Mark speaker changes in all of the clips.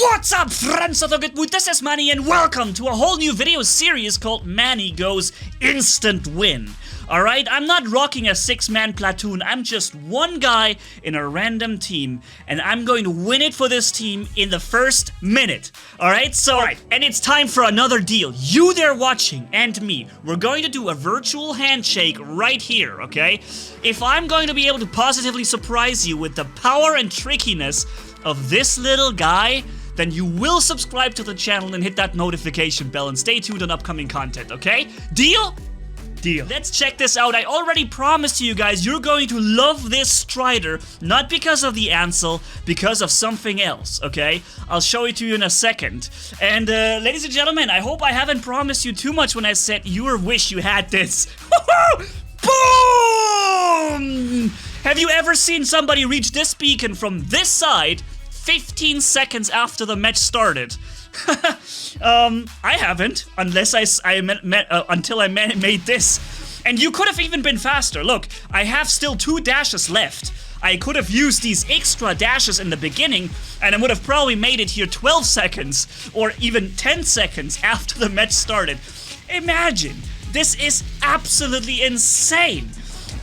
Speaker 1: What's up, friends of the good mood? This is Manni and welcome to a whole new video series called Manni Goes Instant Win. Alright, I'm not rocking a 6-man platoon, I'm just one guy in a random team, and I'm going to win it for this team in the first minute. Alright, so, and it's time for another deal. You there watching, and me, we're going to do a virtual handshake right here, okay? If I'm going to be able to positively surprise you with the power and trickiness of this little guy, then you will subscribe to the channel and hit that notification bell and stay tuned on upcoming content, okay? Deal? Deal. Let's check this out. I already promised you guys you're going to love this Strider, not because of the Ansel, because of something else, okay? I'll show it to you in a second. And ladies and gentlemen, I hope I haven't promised you too much when I said you wish you had this. Boom! Have you ever seen somebody reach this beacon from this side 15 seconds after the match started? I haven't, unless until I made this. And you could have even been faster. Look, I have still 2 dashes left. I could have used these extra dashes in the beginning, and I would have probably made it here 12 seconds, or even 10 seconds after the match started. Imagine, this is absolutely insane.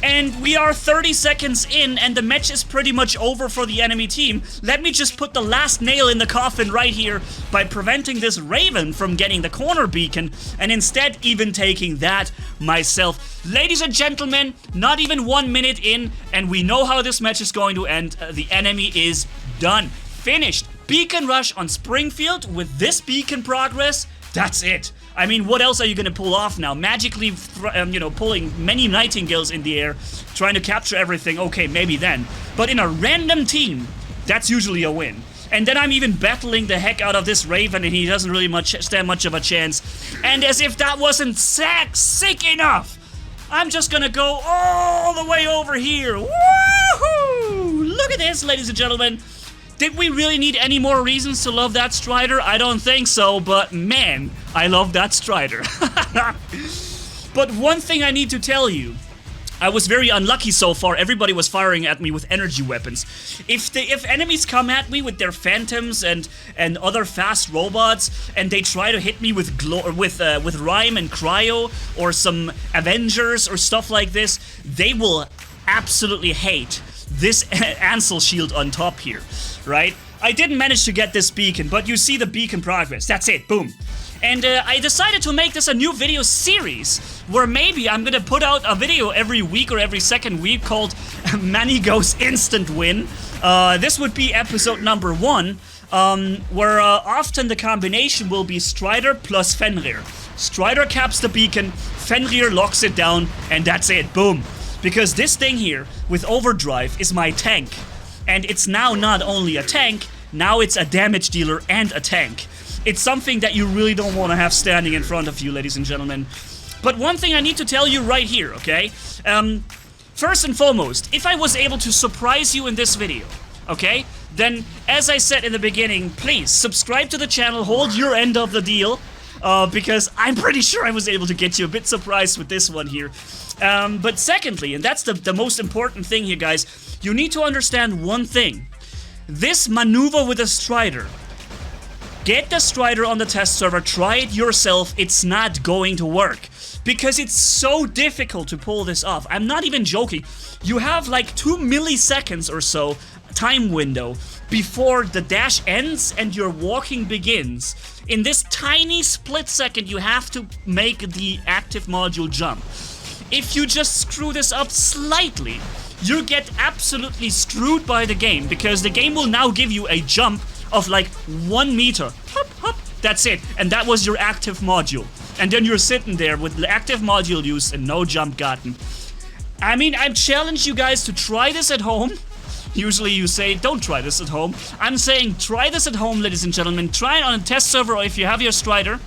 Speaker 1: And we are 30 seconds in, and the match is pretty much over for the enemy team. Let me just put the last nail in the coffin right here by preventing this Raven from getting the corner beacon, and instead even taking that myself. Ladies and gentlemen, not even 1 minute in, and we know how this match is going to end. The enemy is done. Finished. Beacon rush on Springfield with this beacon progress. That's it. I mean, what else are you gonna pull off now? Magically, pulling many nightingales in the air, trying to capture everything, okay, maybe then. But in a random team, that's usually a win. And then I'm even battling the heck out of this Raven, and he doesn't really stand much of a chance. And as if that wasn't sick enough, I'm just gonna go all the way over here. Woohoo! Look at this, ladies and gentlemen. Did we really need any more reasons to love that Strider? I don't think so, but man, I love that Strider. But one thing I need to tell you, I was very unlucky so far. Everybody was firing at me with energy weapons. If enemies come at me with their phantoms and other fast robots, and they try to hit me with Rhyme and Cryo or some Avengers or stuff like this, they will absolutely hate this Ansel shield on top here, right? I didn't manage to get this beacon, but you see the beacon progress. That's it, boom. And I decided to make this a new video series, where maybe I'm gonna put out a video every week or every second week called Manni Goes Instant Win. This would be episode number 1, where often the combination will be Strider plus Fenrir. Strider caps the beacon, Fenrir locks it down, and that's it, boom. Because this thing here, with Overdrive, is my tank. And it's now not only a tank, now it's a damage dealer and a tank. It's something that you really don't want to have standing in front of you, ladies and gentlemen. But one thing I need to tell you right here, okay? First and foremost, if I was able to surprise you in this video, okay? Then, as I said in the beginning, please subscribe to the channel, hold your end of the deal. Because I'm pretty sure I was able to get you a bit surprised with this one here. But secondly, and that's the most important thing here, guys, you need to understand one thing. This maneuver with a Strider, get the Strider on the test server, try it yourself, it's not going to work. Because it's so difficult to pull this off. I'm not even joking. You have like 2 milliseconds or so time window before the dash ends and your walking begins. In this tiny split second, you have to make the active module jump. If you just screw this up slightly, you get absolutely screwed by the game, because the game will now give you a jump of like 1 meter. Hop, hop. That's it. And that was your active module. And then you're sitting there with the active module used and no jump gotten. I mean, I challenge you guys to try this at home. Usually you say, don't try this at home. I'm saying, try this at home, ladies and gentlemen. Try it on a test server, or if you have your Strider.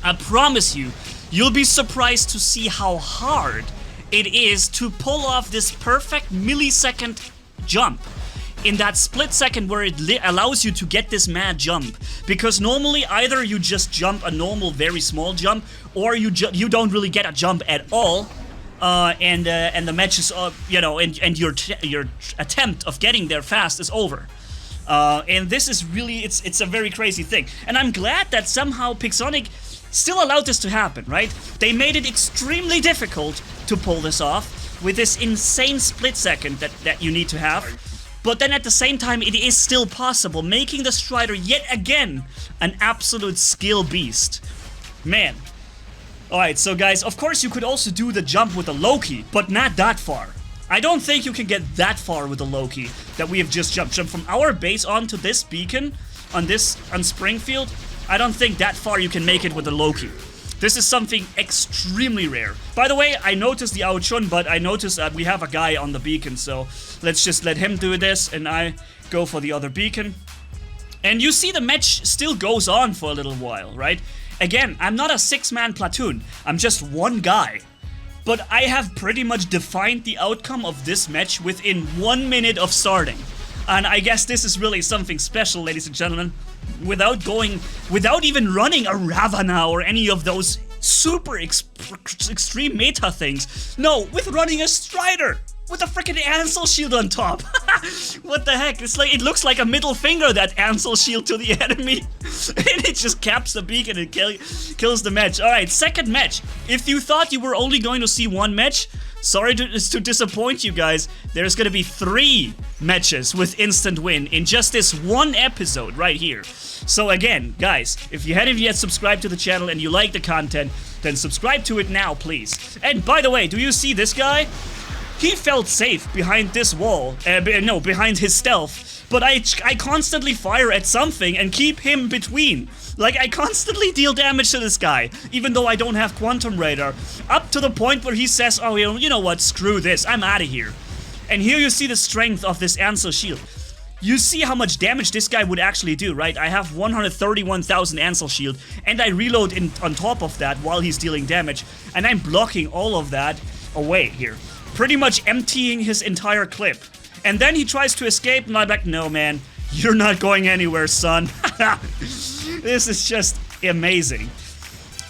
Speaker 1: I promise you, you'll be surprised to see how hard it is to pull off this perfect millisecond jump. In that split second where it allows you to get this mad jump. Because normally, either you just jump a normal, very small jump, or you don't really get a jump at all. And the match is, and your attempt of getting there fast is over. And this is really, it's a very crazy thing. And I'm glad that somehow Pixonic still allowed this to happen, right? They made it extremely difficult to pull this off with this insane split second that you need to have. But then at the same time, it is still possible, making the Strider yet again an absolute skill beast. Man. Alright, so guys, of course you could also do the jump with the Loki, but not that far. I don't think you can get that far with the Loki that we have just jumped. Jump from our base onto this beacon, on Springfield. I don't think that far you can make it with the Loki. This is something extremely rare. By the way, I noticed the Aochun, but I noticed that we have a guy on the beacon, so let's just let him do this, and I go for the other beacon. And you see the match still goes on for a little while, right? Again, I'm not a 6-man platoon, I'm just one guy. But I have pretty much defined the outcome of this match within 1 minute of starting. And I guess this is really something special, ladies and gentlemen. Without even running a Ravana or any of those super extreme meta things. No, with running a Strider! With a freaking Ansel shield on top. What the heck? It's like, it looks like a middle finger, that Ansel shield to the enemy. And it just caps the beacon and kills the match. Alright, second match. If you thought you were only going to see one match, sorry to disappoint you guys. There's gonna be 3 matches with instant win in just this one episode right here. So again, guys, if you hadn't yet subscribed to the channel and you like the content, then subscribe to it now, please. And by the way, do you see this guy? He felt safe behind this wall, no, behind his stealth, but I constantly fire at something and keep him between. Like, I constantly deal damage to this guy, even though I don't have Quantum Radar, up to the point where he says, oh, you know what, screw this, I'm out of here. And here you see the strength of this Ansel shield. You see how much damage this guy would actually do, right? I have 131,000 Ansel shield, and I reload on top of that while he's dealing damage, and I'm blocking all of that away here. Pretty much emptying his entire clip. And then he tries to escape, and I'm like, no man, you're not going anywhere, son. This is just amazing.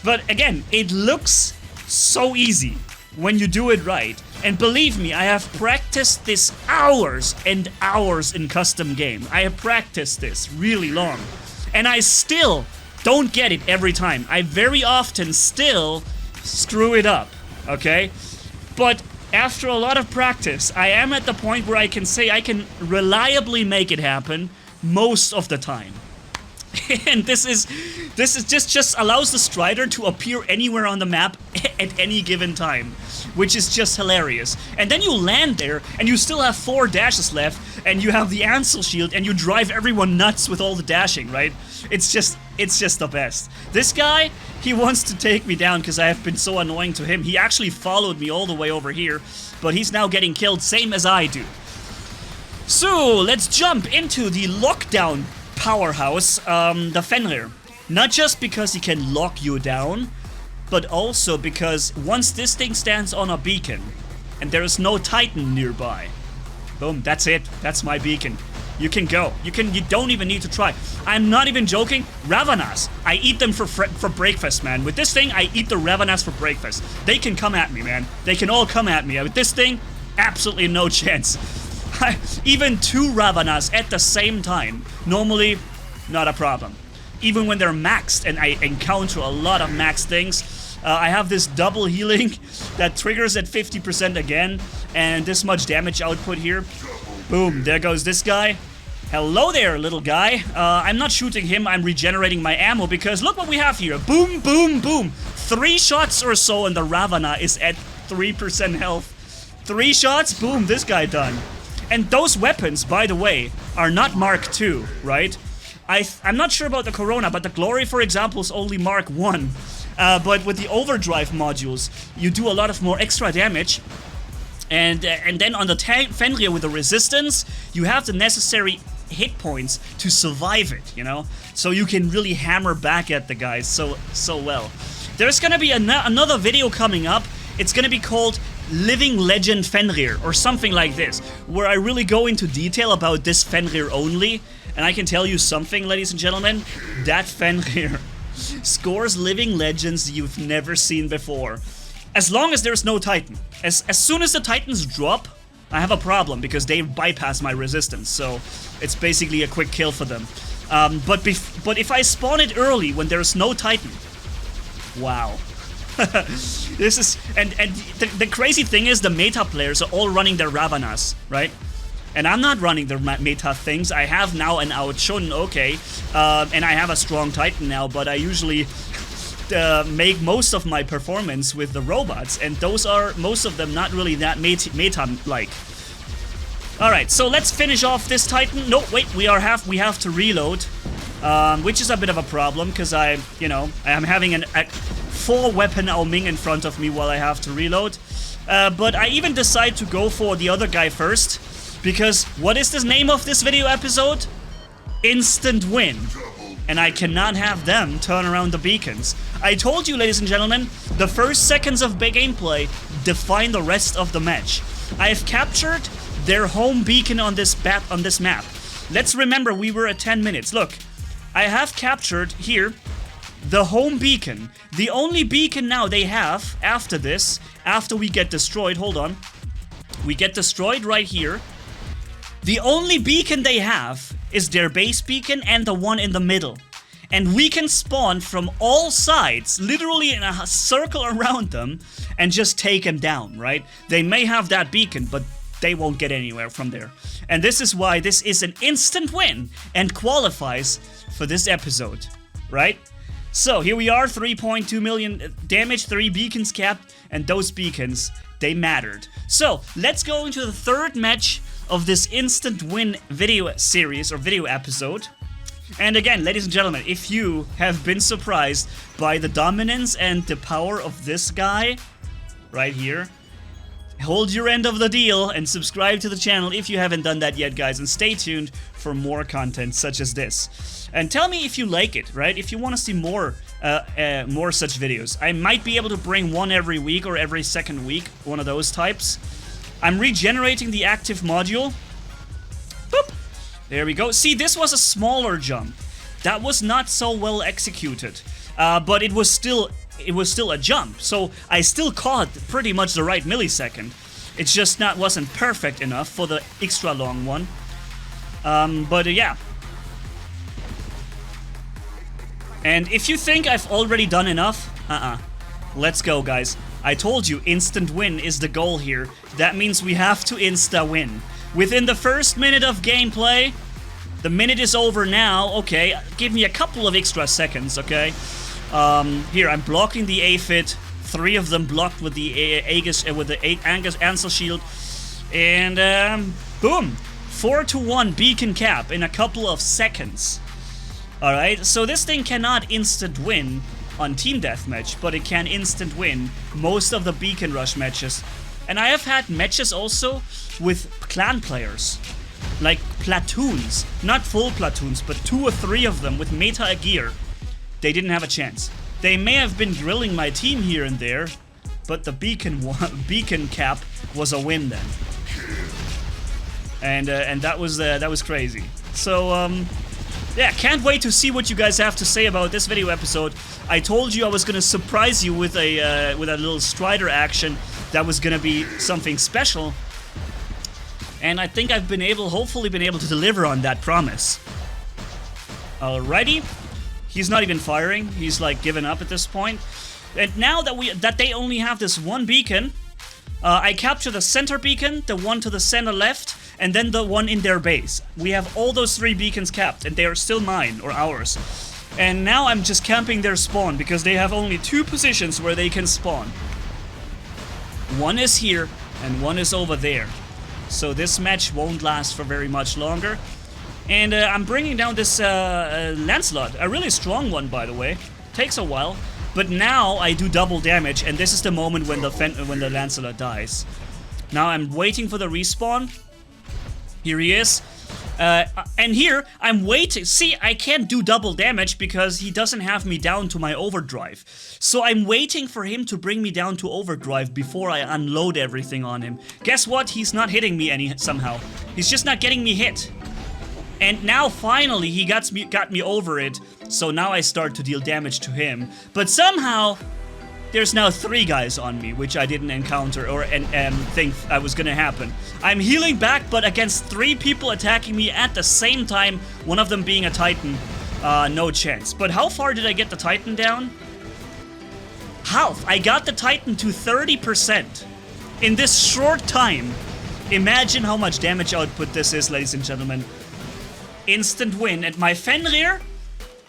Speaker 1: But again, it looks so easy when you do it right. And believe me, I have practiced this hours and hours in custom game. I have practiced this really long. And I still don't get it every time. I very often still screw it up, okay? But after a lot of practice, I am at the point where I can say I can reliably make it happen most of the time. And this just allows the Strider to appear anywhere on the map at any given time, which is just hilarious. And then you land there, and you still have 4 dashes left, and you have the Ansel shield, and you drive everyone nuts with all the dashing, right? It's just the best. This guy, he wants to take me down because I have been so annoying to him. He actually followed me all the way over here, but he's now getting killed, same as I do. So, let's jump into the lockdown powerhouse, the Fenrir. Not just because he can lock you down, but also because once this thing stands on a beacon, and there is no Titan nearby, boom, that's it. That's my beacon. You can go. You don't even need to try. I'm not even joking. Ravanas, I eat them for breakfast, man. With this thing, I eat the Ravanas for breakfast. They can come at me, man. They can all come at me. With this thing, absolutely no chance. Even 2 Ravanas at the same time, normally, not a problem. Even when they're maxed, and I encounter a lot of maxed things, I have this double healing that triggers at 50% again, and this much damage output here. Boom, there goes this guy. Hello there, little guy. I'm not shooting him, I'm regenerating my ammo, because look what we have here. Boom, boom, boom. 3 shots or so, and the Ravana is at 3% health. 3 shots, boom, this guy done. And those weapons, by the way, are not Mark II, right? I'm not sure about the Corona, but the Glory, for example, is only Mark I. But with the overdrive modules, you do a lot of more extra damage. And then on the Fenrir with the resistance, you have the necessary hit points to survive it, you know? So you can really hammer back at the guys so well. There's gonna be another video coming up. It's gonna be called Living Legend Fenrir, or something like this, where I really go into detail about this Fenrir only. And I can tell you something, ladies and gentlemen, that Fenrir scores living legends you've never seen before. As long as there's no Titan. As soon as the Titans drop, I have a problem because they bypass my resistance, so it's basically a quick kill for them. But if I spawn it early when there's no Titan, wow. This is and the crazy thing is the meta players are all running their Ravanas, right? And I'm not running the meta things. I have now an Outshun, okay, and I have a strong Titan now, but I usually make most of my performance with the robots, and those are most of them not really that meta-like. All right, so let's finish off this Titan. No, wait, we have to reload, which is a bit of a problem because I am having a 4-weapon Ao Ming in front of me while I have to reload. But I even decide to go for the other guy first because what is the name of this video episode? Instant win. And I cannot have them turn around the beacons. I told you, ladies and gentlemen, the first seconds of gameplay define the rest of the match. I have captured their home beacon on this map. Let's remember we were at 10 minutes. Look, I have captured here the home beacon. The only beacon now they have after this, after we get destroyed, hold on. We get destroyed right here. The only beacon they have is their base beacon and the one in the middle. And we can spawn from all sides, literally in a circle around them, and just take them down, right? They may have that beacon, but they won't get anywhere from there. And this is why this is an instant win and qualifies for this episode, right? So here we are, 3.2 million damage, 3 beacons capped, and those beacons, they mattered. So let's go into the third match of this instant win video series or video episode. And again, ladies and gentlemen, if you have been surprised by the dominance and the power of this guy right here, hold your end of the deal and subscribe to the channel if you haven't done that yet, guys, and stay tuned for more content such as this. And tell me if you like it, right? If you want to see more such videos. I might be able to bring one every week or every second week, one of those types. I'm regenerating the active module. Boop. There we go. See, this was a smaller jump. That was not so well executed. But it was still a jump. So I still caught pretty much the right millisecond. It just wasn't perfect enough for the extra long one. Yeah. And if you think I've already done enough, let's go, guys. I told you, instant win is the goal here. That means we have to insta-win. Within the first minute of gameplay, the minute is over now, okay, give me a couple of extra seconds, okay? Here, I'm blocking the Aphid, 3 of them blocked with the Angus Ansel shield, and boom, 4-1 beacon cap in a couple of seconds. Alright, so this thing cannot instant win on Team Deathmatch, but it can instant win most of the Beacon Rush matches. And I have had matches also with clan players, like platoons, not full platoons, but 2 or 3 of them with meta gear. They didn't have a chance. They may have been drilling my team here and there, but the beacon cap was a win then. And that was crazy. So yeah, can't wait to see what you guys have to say about this video episode. I told you I was gonna surprise you with a little Strider action that was gonna be something special, and I think I've hopefully been able to deliver on that promise. Alrighty, he's not even firing. He's like given up at this point. And now that they only have this one beacon, I capture the center beacon, the one to the center left, and then the one in their base. We have all those 3 beacons capped, and they are still mine, or ours. And now I'm just camping their spawn, because they have only 2 positions where they can spawn. One is here, and one is over there. So this match won't last for very much longer. And I'm bringing down this Lancelot, a really strong one, by the way. Takes a while. But now I do double damage, and this is the moment when the Lancelot dies. Now I'm waiting for the respawn. Here he is. And here, I'm waiting. See, I can't do double damage because he doesn't have me down to my overdrive. So I'm waiting for him to bring me down to overdrive before I unload everything on him. Guess what? He's not hitting me somehow. He's just not getting me hit. And now finally he got me over it. So now I start to deal damage to him. But somehow there's now 3 guys on me, which I didn't encounter or think I was gonna happen. I'm healing back, but against 3 people attacking me at the same time, one of them being a Titan, no chance. But how far did I get the Titan down? Half. I got the Titan to 30% in this short time. Imagine how much damage output this is, ladies and gentlemen. Instant win. And my Fenrir,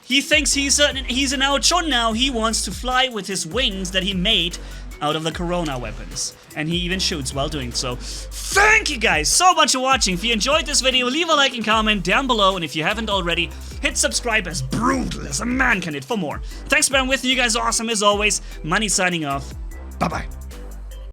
Speaker 1: he thinks he's an Ouchon now. He wants to fly with his wings that he made out of the Corona weapons. And he even shoots while doing so. Thank you guys so much for watching. If you enjoyed this video, leave a like and comment down below. And if you haven't already, hit subscribe as brutal as a man can hit for more. Thanks for being with me. You guys are awesome as always. Manni signing off. Bye-bye.